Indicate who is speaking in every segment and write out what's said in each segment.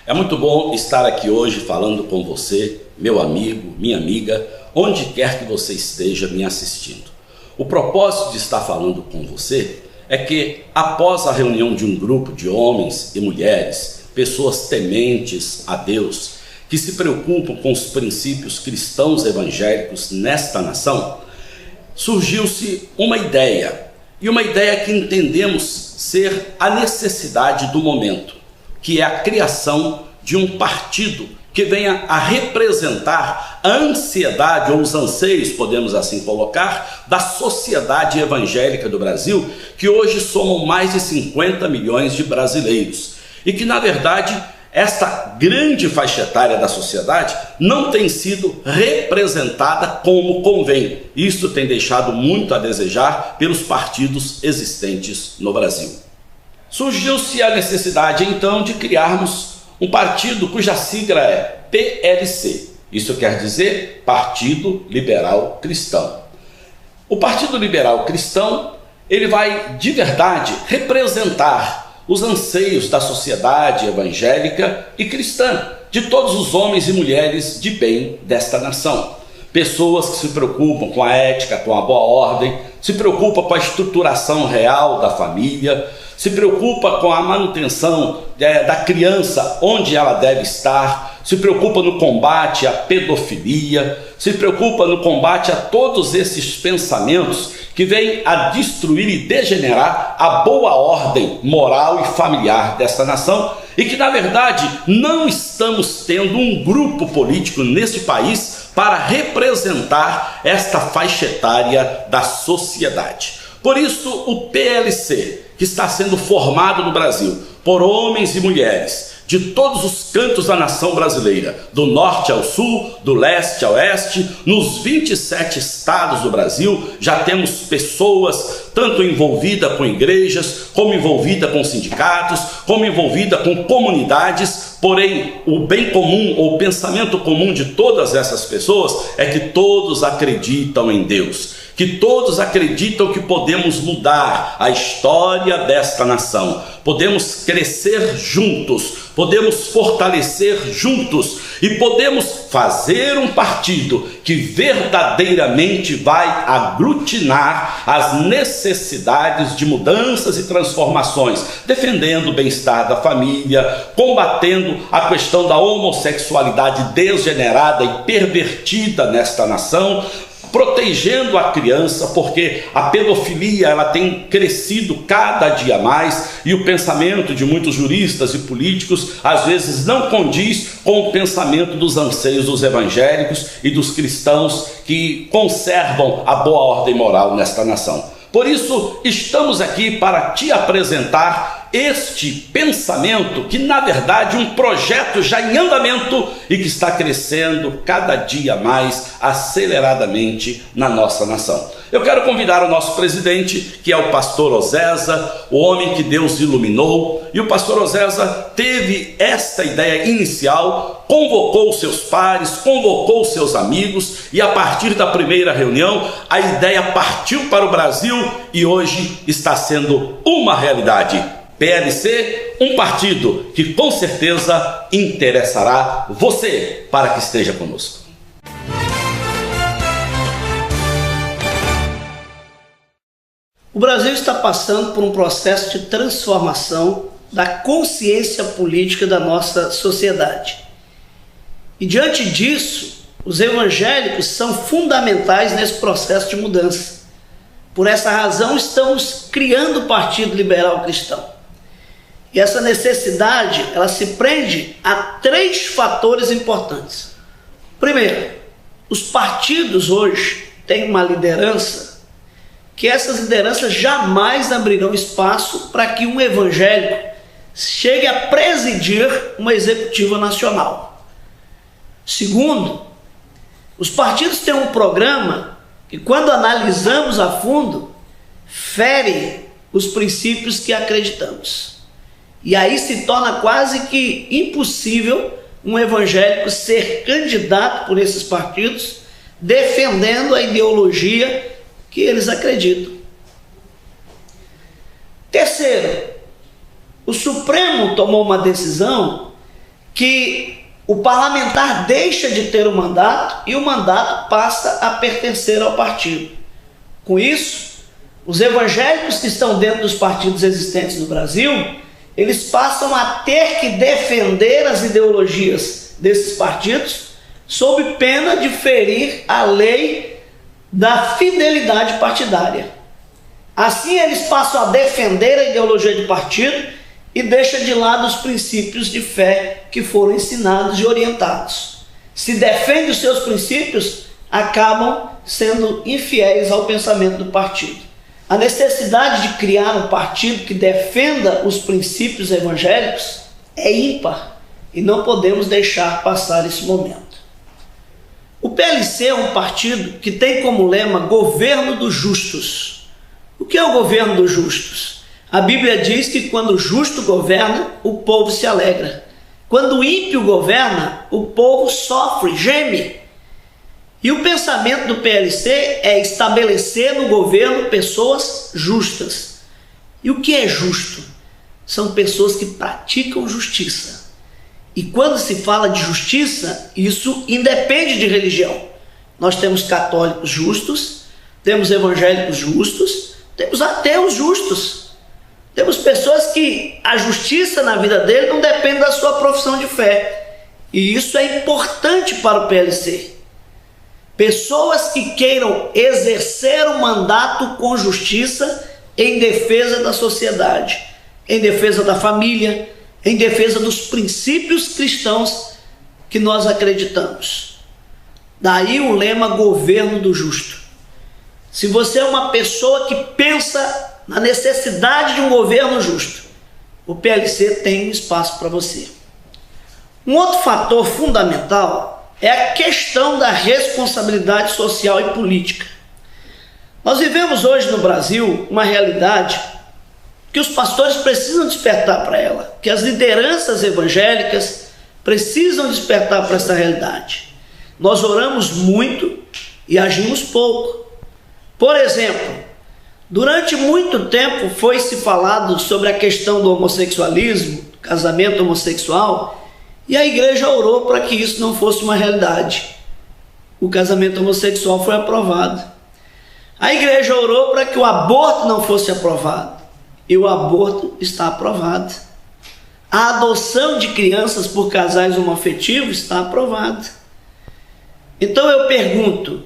Speaker 1: É muito bom estar aqui hoje falando com você, meu amigo, minha amiga, onde quer que você esteja me assistindo. O propósito de estar falando com você é que, após a reunião de um grupo de homens e mulheres, pessoas tementes a Deus, que se preocupam com os princípios cristãos evangélicos nesta nação, surgiu-se uma ideia, e uma ideia que entendemos ser a necessidade do momento, que é a criação de um partido que venha a representar a ansiedade ou os anseios, podemos assim colocar, da sociedade evangélica do Brasil, que hoje somam mais de 50 milhões de brasileiros. E que, na verdade, esta grande faixa etária da sociedade não tem sido representada como convém. Isso tem deixado muito a desejar pelos partidos existentes no Brasil. Surgiu-se a necessidade, então, de criarmos um partido cuja sigla é PLC. Isso quer dizer Partido Liberal Cristão. O Partido Liberal Cristão, ele vai, de verdade, representar os anseios da sociedade evangélica e cristã, de todos os homens e mulheres de bem desta nação. Pessoas que se preocupam com a ética, com a boa ordem, se preocupam com a estruturação real da família, se preocupa com a manutenção da criança onde ela deve estar, se preocupa no combate à pedofilia, se preocupa no combate a todos esses pensamentos que vêm a destruir e degenerar a boa ordem moral e familiar desta nação, e que, na verdade, não estamos tendo um grupo político neste país para representar esta faixa etária da sociedade. Por isso, o PLC, que está sendo formado no Brasil por homens e mulheres de todos os cantos da nação brasileira, do norte ao sul, do leste ao oeste, nos 27 estados do Brasil, já temos pessoas tanto envolvidas com igrejas, como envolvidas com sindicatos, como envolvidas com comunidades. Porém, o bem comum ou o pensamento comum de todas essas pessoas é que todos acreditam em Deus, que todos acreditam que podemos mudar a história desta nação, podemos crescer juntos, podemos fortalecer juntos e podemos fazer um partido que verdadeiramente vai aglutinar as necessidades de mudanças e transformações, defendendo o bem-estar da família, combatendo a questão da homossexualidade degenerada e pervertida nesta nação, protegendo a criança, porque a pedofilia ela tem crescido cada dia mais e o pensamento de muitos juristas e políticos às vezes não condiz com o pensamento dos anseios dos evangélicos e dos cristãos que conservam a boa ordem moral nesta nação. Por isso, estamos aqui para te apresentar este pensamento que, na verdade, é um projeto já em andamento e que está crescendo cada dia mais aceleradamente na nossa nação. Eu quero convidar o nosso presidente, que é o pastor Osésa, o homem que Deus iluminou, e o pastor Osésa teve esta ideia inicial, convocou seus pares, convocou seus amigos, e a partir da primeira reunião, a ideia partiu para o Brasil e hoje está sendo uma realidade. PLC, um partido que com certeza interessará você para que esteja conosco.
Speaker 2: O Brasil está passando por um processo de transformação da consciência política da nossa sociedade. E diante disso, os evangélicos são fundamentais nesse processo de mudança. Por essa razão, estamos criando o Partido Liberal Cristão. E essa necessidade, ela se prende a 3 fatores importantes. Primeiro, os partidos hoje têm uma liderança que essas lideranças jamais abrirão espaço para que um evangélico chegue a presidir uma executiva nacional. Segundo, os partidos têm um programa que, quando analisamos a fundo, fere os princípios que acreditamos. E aí se torna quase que impossível um evangélico ser candidato por esses partidos, defendendo a ideologia que eles acreditam. Terceiro, o Supremo tomou uma decisão que o parlamentar deixa de ter o mandato e o mandato passa a pertencer ao partido. Com isso, os evangélicos que estão dentro dos partidos existentes no Brasil, eles passam a ter que defender as ideologias desses partidos sob pena de ferir a lei da fidelidade partidária. Assim, eles passam a defender a ideologia de partido e deixam de lado os princípios de fé que foram ensinados e orientados. Se defendem os seus princípios, acabam sendo infiéis ao pensamento do partido. A necessidade de criar um partido que defenda os princípios evangélicos é ímpar e não podemos deixar passar esse momento. O PLC é um partido que tem como lema governo dos justos. O que é o governo dos justos? A Bíblia diz que quando o justo governa, o povo se alegra. Quando o ímpio governa, o povo sofre, geme. E o pensamento do PLC é estabelecer no governo pessoas justas. E o que é justo? São pessoas que praticam justiça. E quando se fala de justiça, isso independe de religião. Nós temos católicos justos, temos evangélicos justos, temos ateus justos. Temos pessoas que a justiça na vida dele não depende da sua profissão de fé. E isso é importante para o PLC. Pessoas que queiram exercer o mandato com justiça em defesa da sociedade, em defesa da família, em defesa dos princípios cristãos que nós acreditamos. Daí o lema governo do justo. Se você é uma pessoa que pensa na necessidade de um governo justo, o PLC tem um espaço para você. Um outro fator fundamental é a questão da responsabilidade social e política. Nós vivemos hoje no Brasil uma realidade que os pastores precisam despertar para ela, que as lideranças evangélicas precisam despertar para essa realidade. Nós oramos muito e agimos pouco. Por exemplo, durante muito tempo foi-se falado sobre a questão do homossexualismo, casamento homossexual, e a igreja orou para que isso não fosse uma realidade. O casamento homossexual foi aprovado. A igreja orou para que o aborto não fosse aprovado. E o aborto está aprovado. A adoção de crianças por casais homoafetivos está aprovada. Então eu pergunto,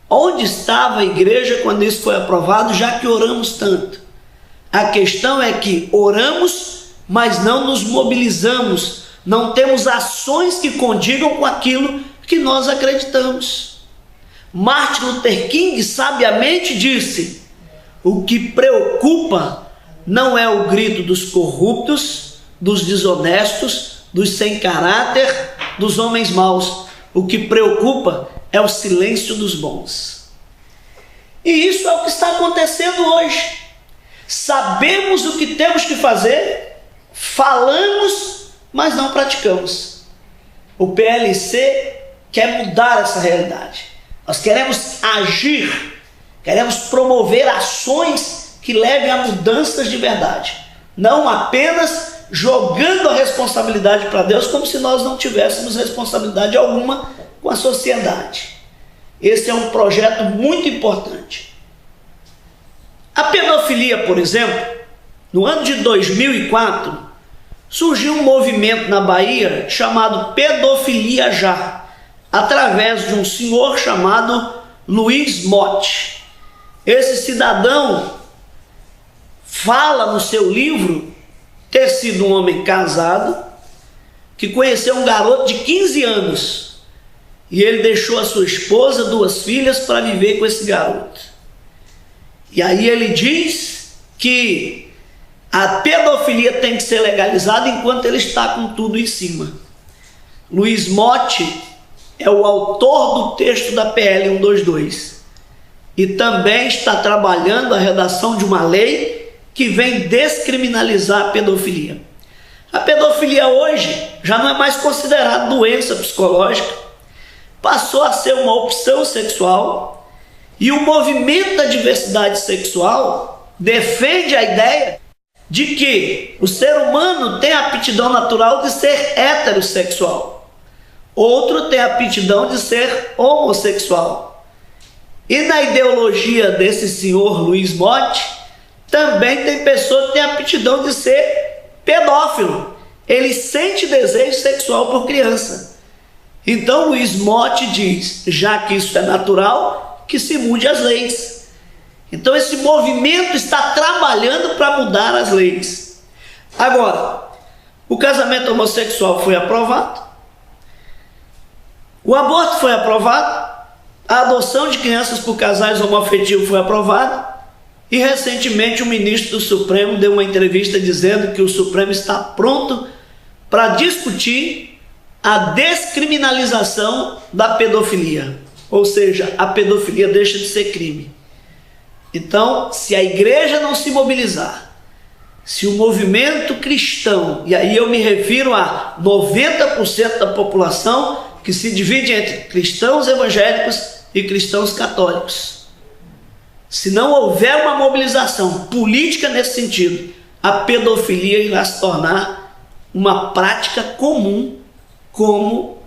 Speaker 2: onde estava a igreja quando isso foi aprovado, já que oramos tanto? A questão é que oramos, mas não nos mobilizamos. Não temos ações que condigam com aquilo que nós acreditamos. Martin Luther King sabiamente disse: o que preocupa não é o grito dos corruptos, dos desonestos, dos sem caráter, dos homens maus. O que preocupa é o silêncio dos bons. E isso é o que está acontecendo hoje. Sabemos o que temos que fazer, falamos, mas não praticamos. O PLC quer mudar essa realidade. Nós queremos agir, queremos promover ações que levem a mudanças de verdade. Não apenas jogando a responsabilidade para Deus, como se nós não tivéssemos responsabilidade alguma com a sociedade. Esse é um projeto muito importante. A pedofilia, por exemplo, no ano de 2004, surgiu um movimento na Bahia chamado Pedofilia Já, através de um senhor chamado Luiz Motti. Esse cidadão fala no seu livro ter sido um homem casado, que conheceu um garoto de 15 anos, e ele deixou a sua esposa, 2 filhas, para viver com esse garoto. E aí ele diz que a pedofilia tem que ser legalizada enquanto ele está com tudo em cima. Luiz Motti é o autor do texto da PL 122 e também está trabalhando a redação de uma lei que vem descriminalizar a pedofilia. A pedofilia hoje já não é mais considerada doença psicológica, passou a ser uma opção sexual, e o movimento da diversidade sexual defende a ideia de que o ser humano tem a aptidão natural de ser heterossexual, outro tem a aptidão de ser homossexual. E na ideologia desse senhor Luiz Motti, também tem pessoa que tem a aptidão de ser pedófilo. Ele sente desejo sexual por criança. Então Luiz Motti diz, já que isso é natural, que se mude as leis. Então esse movimento está trabalhando para mudar as leis. Agora, o casamento homossexual foi aprovado, o aborto foi aprovado, a adoção de crianças por casais homoafetivos foi aprovada, e recentemente o ministro do Supremo deu uma entrevista dizendo que o Supremo está pronto para discutir a descriminalização da pedofilia. Ou seja, a pedofilia deixa de ser crime. Então, se a igreja não se mobilizar, se o movimento cristão, e aí eu me refiro a 90% da população que se divide entre cristãos evangélicos e cristãos católicos, se não houver uma mobilização política nesse sentido, a pedofilia irá se tornar uma prática comum como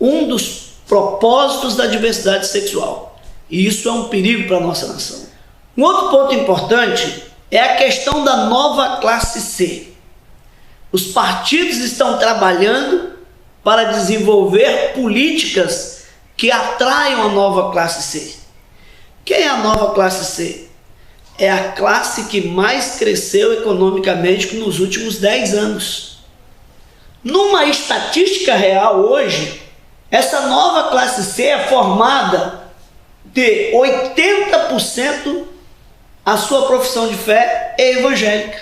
Speaker 2: um dos propósitos da diversidade sexual. E isso é um perigo para a nossa nação. Um outro ponto importante é a questão da nova classe C. Os partidos estão trabalhando para desenvolver políticas que atraiam a nova classe C. Quem é a nova classe C? É a classe que mais cresceu economicamente nos últimos 10 anos. Numa estatística real hoje, essa nova classe C é formada de 80% a sua profissão de fé é evangélica.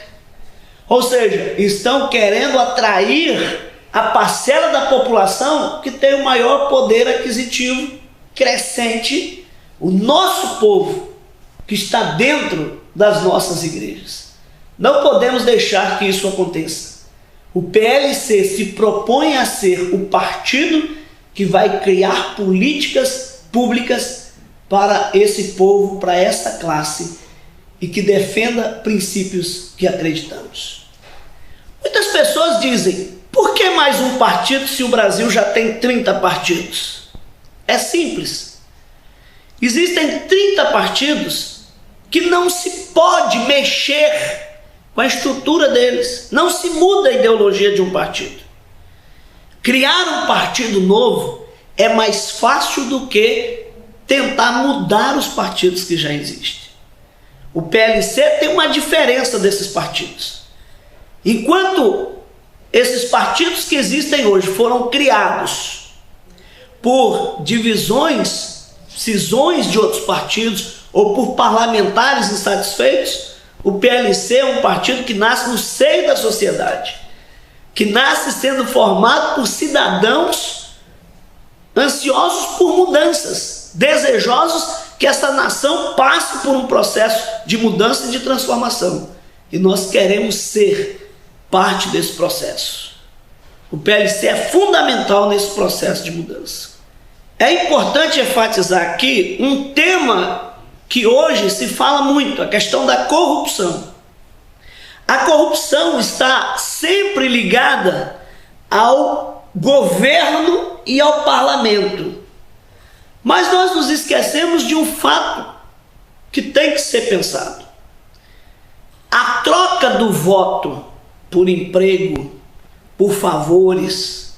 Speaker 2: Ou seja, estão querendo atrair a parcela da população que tem o maior poder aquisitivo crescente, o nosso povo, que está dentro das nossas igrejas. Não podemos deixar que isso aconteça. O PLC se propõe a ser o partido que vai criar políticas públicas para esse povo, para essa classe, e que defenda princípios que acreditamos. Muitas pessoas dizem, por que mais um partido se o Brasil já tem 30 partidos? É simples. Existem 30 partidos que não se pode mexer com a estrutura deles. Não se muda a ideologia de um partido. Criar um partido novo é mais fácil do que tentar mudar os partidos que já existem. O PLC tem uma diferença desses partidos. Enquanto esses partidos que existem hoje foram criados por divisões, cisões de outros partidos ou por parlamentares insatisfeitos, o PLC é um partido que nasce no seio da sociedade, que nasce sendo formado por cidadãos ansiosos por mudanças, desejosos que essa nação passe por um processo de mudança e de transformação. E nós queremos ser parte desse processo. O PLC é fundamental nesse processo de mudança. É importante enfatizar aqui um tema que hoje se fala muito, a questão da corrupção. A corrupção está sempre ligada ao governo e ao parlamento. Mas nós nos esquecemos de um fato que tem que ser pensado. A troca do voto por emprego, por favores,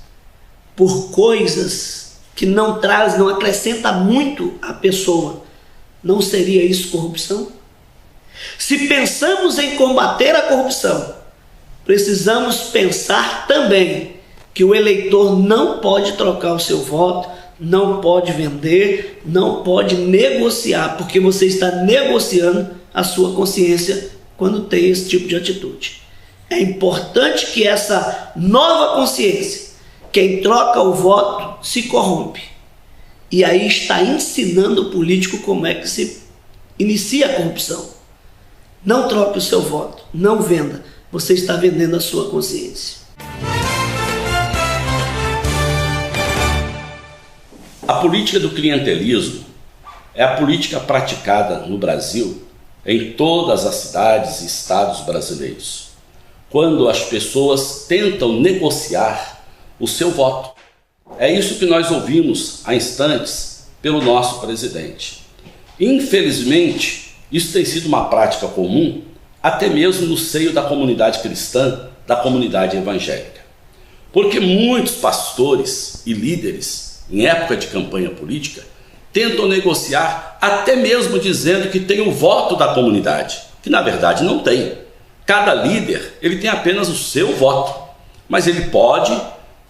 Speaker 2: por coisas que não traz, não acrescenta muito à pessoa, não seria isso corrupção? Se pensamos em combater a corrupção, precisamos pensar também que o eleitor não pode trocar o seu voto, não pode vender, não pode negociar, porque você está negociando a sua consciência quando tem esse tipo de atitude. É importante que essa nova consciência, quem troca o voto se corrompe. E aí está ensinando o político como é que se inicia a corrupção. Não troque o seu voto, não venda, você está vendendo a sua consciência.
Speaker 1: A política do clientelismo é a política praticada no Brasil em todas as cidades e estados brasileiros, quando as pessoas tentam negociar o seu voto. É isso que nós ouvimos há instantes pelo nosso presidente. Infelizmente, isso tem sido uma prática comum até mesmo no seio da comunidade cristã, da comunidade evangélica. Porque muitos pastores e líderes, em época de campanha política, tentam negociar até mesmo dizendo que tem o voto da comunidade, que na verdade não tem. Cada líder, ele tem apenas o seu voto, mas ele pode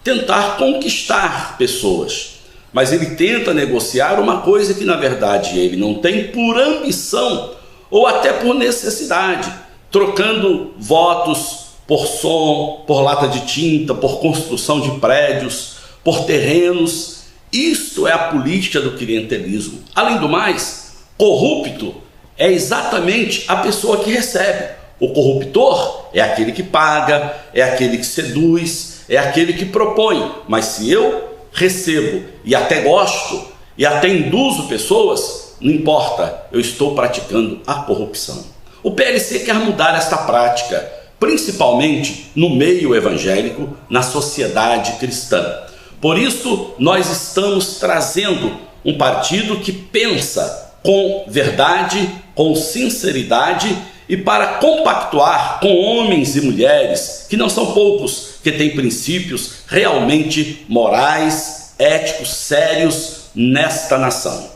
Speaker 1: tentar conquistar pessoas, mas ele tenta negociar uma coisa que na verdade ele não tem por ambição ou até por necessidade, trocando votos por som, por lata de tinta, por construção de prédios, por terrenos. Isto é a política do clientelismo. Além do mais, corrupto é exatamente a pessoa que recebe. O corruptor é aquele que paga, é aquele que seduz, é aquele que propõe. Mas se eu recebo e até gosto e até induzo pessoas, não importa, eu estou praticando a corrupção. O PLC quer mudar esta prática, principalmente no meio evangélico, na sociedade cristã. Por isso, nós estamos trazendo um partido que pensa com verdade, com sinceridade e para compactuar com homens e mulheres, que não são poucos, que têm princípios realmente morais, éticos, sérios nesta nação.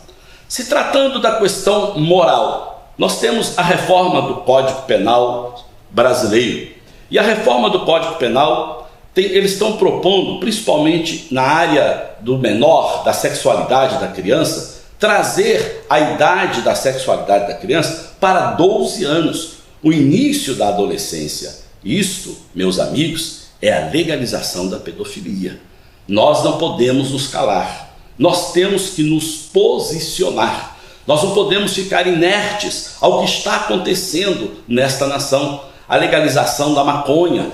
Speaker 1: Se tratando da questão moral, nós temos a reforma do Código Penal brasileiro. E a reforma do Código Penal, eles estão propondo, principalmente na área do menor, da sexualidade da criança, trazer a idade da sexualidade da criança para 12 anos, o início da adolescência. Isto, meus amigos, é a legalização da pedofilia. Nós não podemos nos calar, nós temos que nos posicionar. Nós não podemos ficar inertes ao que está acontecendo nesta nação. A legalização da maconha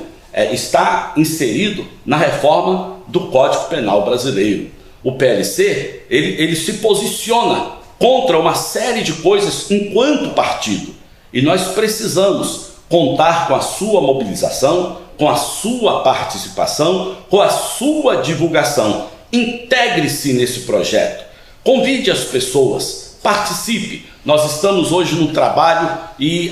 Speaker 1: está inserido na reforma do Código Penal brasileiro. O PLC, ele se posiciona contra uma série de coisas enquanto partido. E nós precisamos contar com a sua mobilização, com a sua participação, com a sua divulgação. Integre-se nesse projeto. Convide as pessoas. Participe. Nós estamos hoje num trabalho e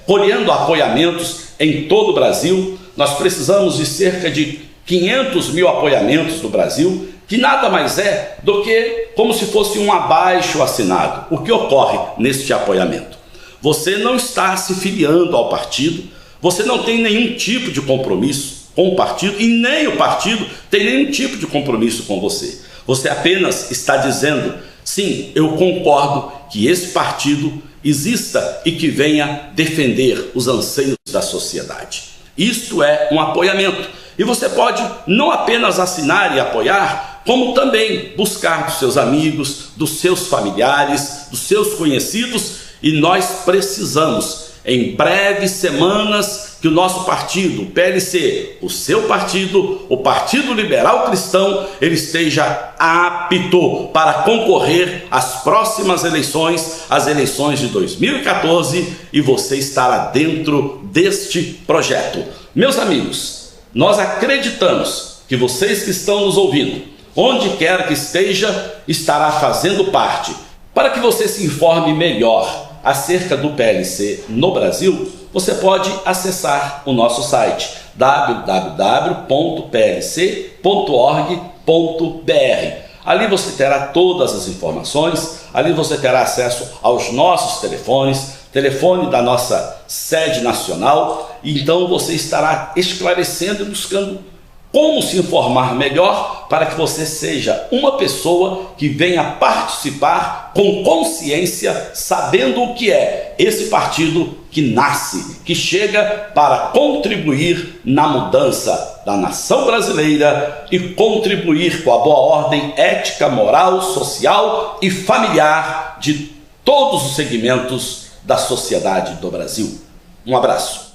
Speaker 1: colhendo apoiamentos em todo o Brasil. Nós precisamos de cerca de 500 mil apoiamentos no Brasil, que nada mais é do que como se fosse um abaixo assinado. O que ocorre neste apoiamento? Você não está se filiando ao partido, você não tem nenhum tipo de compromisso com o partido e nem o partido tem nenhum tipo de compromisso com você. Você apenas está dizendo: sim, eu concordo que esse partido exista e que venha defender os anseios da sociedade. Isto é um apoiamento. E você pode não apenas assinar e apoiar, como também buscar dos seus amigos, dos seus familiares, dos seus conhecidos. E nós precisamos, em breves semanas, que o nosso partido, o PLC, o seu partido, o Partido Liberal Cristão, ele esteja apto para concorrer às próximas eleições, as eleições de 2014, e você estará dentro deste projeto. Meus amigos, nós acreditamos que vocês que estão nos ouvindo, onde quer que esteja, estará fazendo parte. Para que você se informe melhor acerca do PLC no Brasil, você pode acessar o nosso site www.plc.org.br. Ali você terá todas as informações, ali você terá acesso aos nossos telefones, telefone da nossa sede nacional, e então você estará esclarecendo e buscando como se informar melhor para que você seja uma pessoa que venha participar com consciência, sabendo o que é esse partido que nasce, que chega para contribuir na mudança da nação brasileira e contribuir com a boa ordem ética, moral, social e familiar de todos os segmentos da sociedade do Brasil. Um abraço.